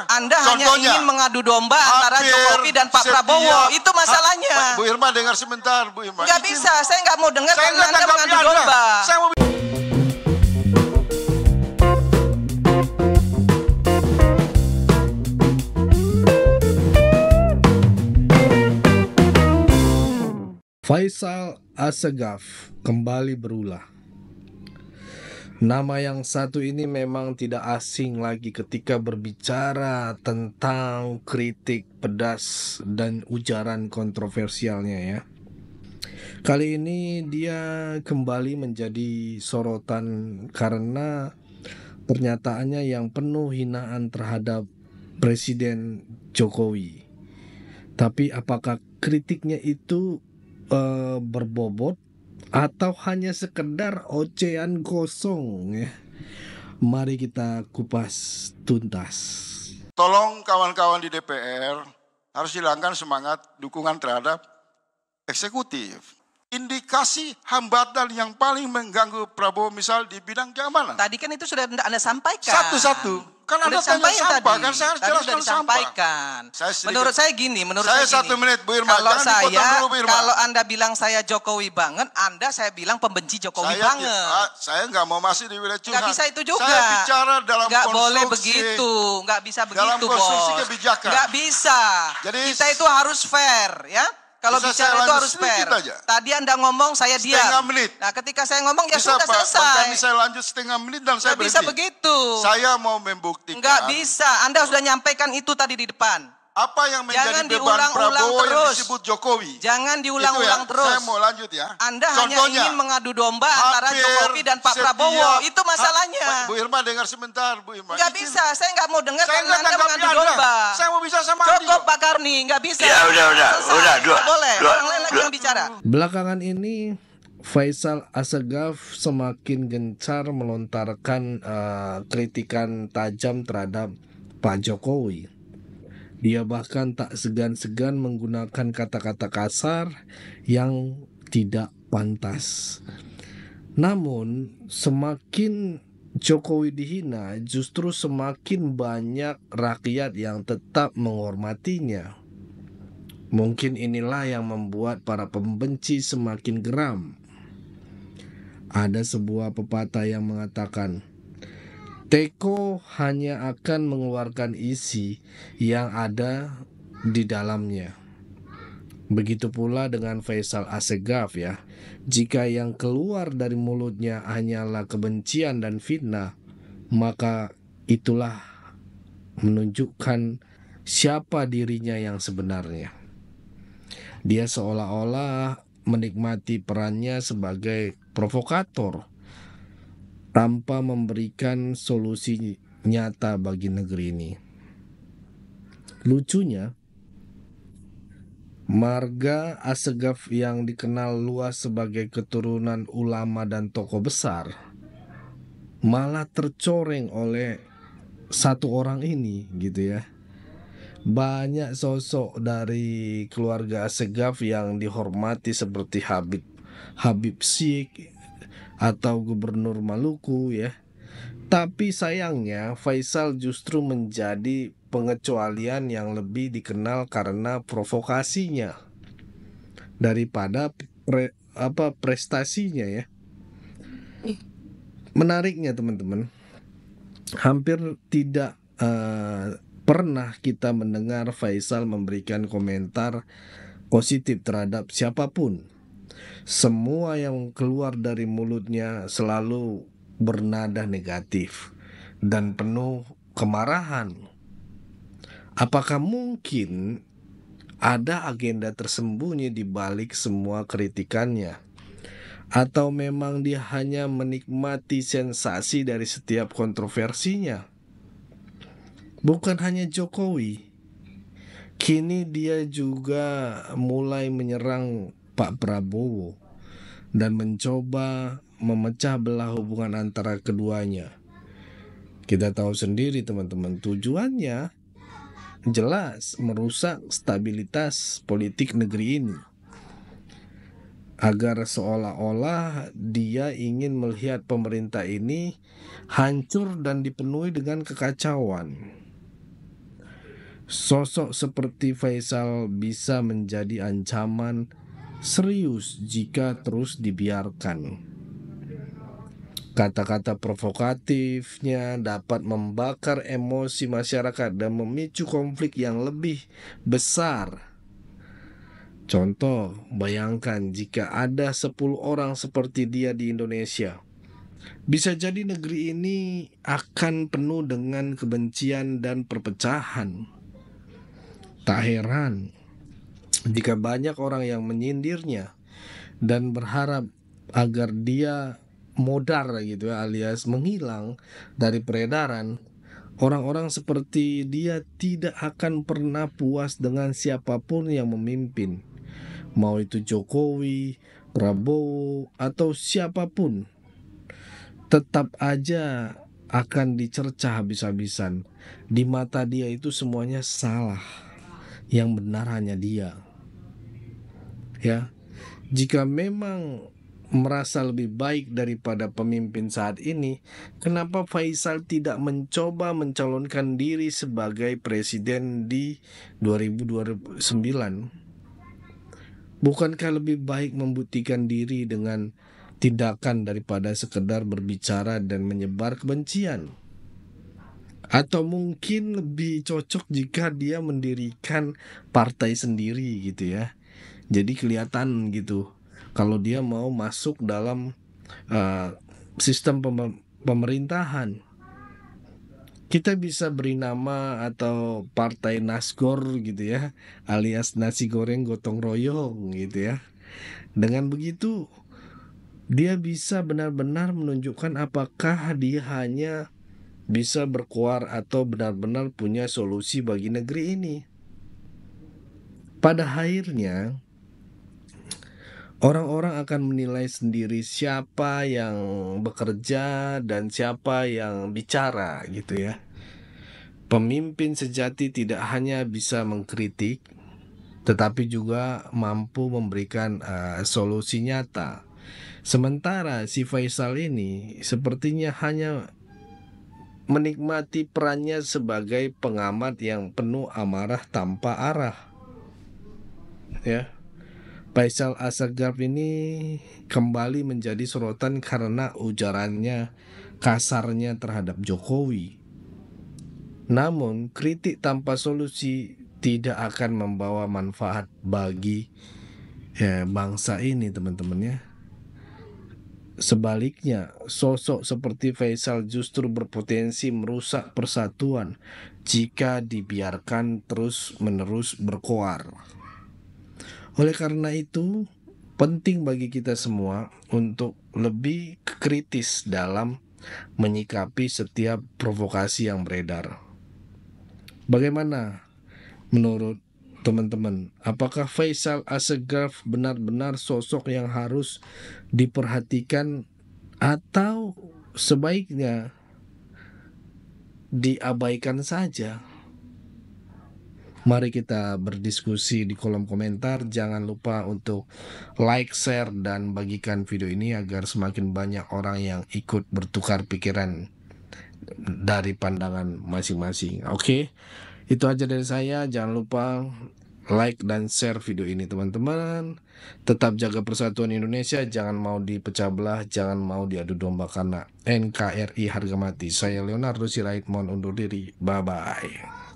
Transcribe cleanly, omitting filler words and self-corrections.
Anda hanya ingin mengadu domba antara Jokowi dan Pak Prabowo. Itu masalahnya. Bu Irma dengar sebentar, Bu Irma. Nggak bisa, saya nggak mau dengar karena Anda mengadu domba. Saya mau... Faisal Assegaf kembali berulah. Nama yang satu ini memang tidak asing lagi ketika berbicara tentang kritik pedas dan ujaran kontroversialnya ya. Kali ini dia kembali menjadi sorotan karena pernyataannya yang penuh hinaan terhadap Presiden Jokowi. Tapi apakah kritiknya itu berbobot atau hanya sekedar ocehan kosong ya? Mari kita kupas tuntas. Tolong kawan-kawan di DPR harus hilangkan semangat dukungan terhadap eksekutif. Indikasi hambatan yang paling mengganggu Prabowo misal di bidang keamanan. Tadi kan itu sudah Anda sampaikan. Satu-satu. Kan Anda tanya sampah, kan saya harus jelaskan disampaikan. Menurut saya gini, saya 1 menit, Bu Irma. Kalau Anda bilang saya Jokowi banget, saya bilang pembenci Jokowi banget. Saya nggak mau masih di wilayah curhat. Nggak bisa itu juga. Saya bicara dalam nggak konstruksi. Boleh begitu, nggak bisa begitu, dalam konstruksi Bos. kebijakan. Nggak bisa. Jadi kita itu harus fair, ya. Kalau bicara itu harus fair. Tadi Anda ngomong, saya diam. Setengah menit. Nah, ketika saya ngomong ya bisa, sudah selesai. Kami saya lanjut setengah menit dan saya berhenti. Bisa begitu. Saya mau membuktikan. Nggak bisa. Anda sudah nyampaikan itu tadi di depan. Apa yang menjadi beban Prabowo yang disebut Jokowi? Jangan diulang-ulang terus. Saya mau lanjut ya. Anda hanya ingin mengadu domba antara Jokowi dan Pak Prabowo. Itu masalahnya. Bu Irma dengar sebentar, Bu Irma. Nggak bisa. Saya nggak mau dengar karena Anda mengadu domba. Saya mau bisa sama Cukup Pak Karni. Nggak bisa. Ya udah. Nggak boleh. Orang lain lagi yang bicara. Belakangan ini Faisal Assegaf semakin gencar melontarkan kritikan tajam terhadap Pak Jokowi. Dia bahkan tak segan-segan menggunakan kata-kata kasar yang tidak pantas. Namun, semakin Jokowi dihina, justru semakin banyak rakyat yang tetap menghormatinya. Mungkin inilah yang membuat para pembenci semakin geram. Ada sebuah pepatah yang mengatakan, teko hanya akan mengeluarkan isi yang ada di dalamnya. Begitu pula dengan Faisal Assegaf ya. Jika yang keluar dari mulutnya hanyalah kebencian dan fitnah, maka itulah menunjukkan siapa dirinya yang sebenarnya. Dia seolah-olah menikmati perannya sebagai provokator tanpa memberikan solusi nyata bagi negeri ini. Lucunya, marga Assegaf yang dikenal luas sebagai keturunan ulama dan tokoh besar malah tercoreng oleh satu orang ini gitu ya. Banyak sosok dari keluarga Assegaf yang dihormati seperti Habib Syik atau Gubernur Maluku ya. Tapi sayangnya Faisal justru menjadi pengecualian yang lebih dikenal karena provokasinya daripada prestasinya ya. Menariknya teman-teman, hampir tidak pernah kita mendengar Faisal memberikan komentar positif terhadap siapapun. Semua yang keluar dari mulutnya selalu bernada negatif dan penuh kemarahan. Apakah mungkin ada agenda tersembunyi di balik semua kritikannya? Atau memang dia hanya menikmati sensasi dari setiap kontroversinya? Bukan hanya Jokowi, kini dia juga mulai menyerang Pak Prabowo dan mencoba memecah belah hubungan antara keduanya. Kita tahu sendiri teman-teman, tujuannya jelas merusak stabilitas politik negeri ini, agar seolah-olah dia ingin melihat pemerintah ini hancur dan dipenuhi dengan kekacauan. Sosok seperti Faisal bisa menjadi ancaman serius jika terus dibiarkan. Kata-kata provokatifnya dapat membakar emosi masyarakat dan memicu konflik yang lebih besar. Contoh, bayangkan jika ada 10 orang seperti dia di Indonesia. Bisa jadi negeri ini akan penuh dengan kebencian dan perpecahan. Tak heran jika banyak orang yang menyindirnya dan berharap agar dia modar gitu ya, alias menghilang dari peredaran. Orang-orang seperti dia tidak akan pernah puas dengan siapapun yang memimpin, mau itu Jokowi, Prabowo, atau siapapun. Tetap aja akan dicerca habis-habisan. Di mata dia itu semuanya salah, yang benar hanya dia. Ya, jika memang merasa lebih baik daripada pemimpin saat ini, kenapa Faisal tidak mencoba mencalonkan diri sebagai presiden di 2009? Bukankah lebih baik membuktikan diri dengan tindakan daripada sekedar berbicara dan menyebar kebencian? Atau mungkin lebih cocok jika dia mendirikan partai sendiri gitu ya. Jadi kelihatan gitu kalau dia mau masuk dalam sistem pemerintahan. Kita bisa beri nama atau partai Nasgor gitu ya, alias nasi goreng gotong royong gitu ya. Dengan begitu dia bisa benar-benar menunjukkan apakah dia hanya bisa berkuar atau benar-benar punya solusi bagi negeri ini. Pada akhirnya orang-orang akan menilai sendiri siapa yang bekerja dan siapa yang bicara gitu ya. Pemimpin sejati tidak hanya bisa mengkritik, tetapi juga mampu memberikan solusi nyata. Sementara si Faisal ini sepertinya hanya menikmati perannya sebagai pengamat yang penuh amarah tanpa arah. Ya. Faisal Asegaf ini kembali menjadi sorotan karena ujarannya kasarnya terhadap Jokowi. Namun, kritik tanpa solusi tidak akan membawa manfaat bagi bangsa ini, teman-teman ya. Sebaliknya, sosok seperti Faisal justru berpotensi merusak persatuan jika dibiarkan terus-menerus berkoar. Oleh karena itu, penting bagi kita semua untuk lebih kritis dalam menyikapi setiap provokasi yang beredar. Bagaimana menurut teman-teman? Apakah Faisal Asegaf benar-benar sosok yang harus diperhatikan atau sebaiknya diabaikan saja? Mari kita berdiskusi di kolom komentar. Jangan lupa untuk like, share, dan bagikan video ini agar semakin banyak orang yang ikut bertukar pikiran dari pandangan masing-masing. Oke, itu aja dari saya. Jangan lupa like dan share video ini, teman-teman. Tetap jaga persatuan Indonesia. Jangan mau dipecah belah, jangan mau diadu domba karena NKRI harga mati. Saya Leonardo Sirait mohon undur diri. Bye-bye.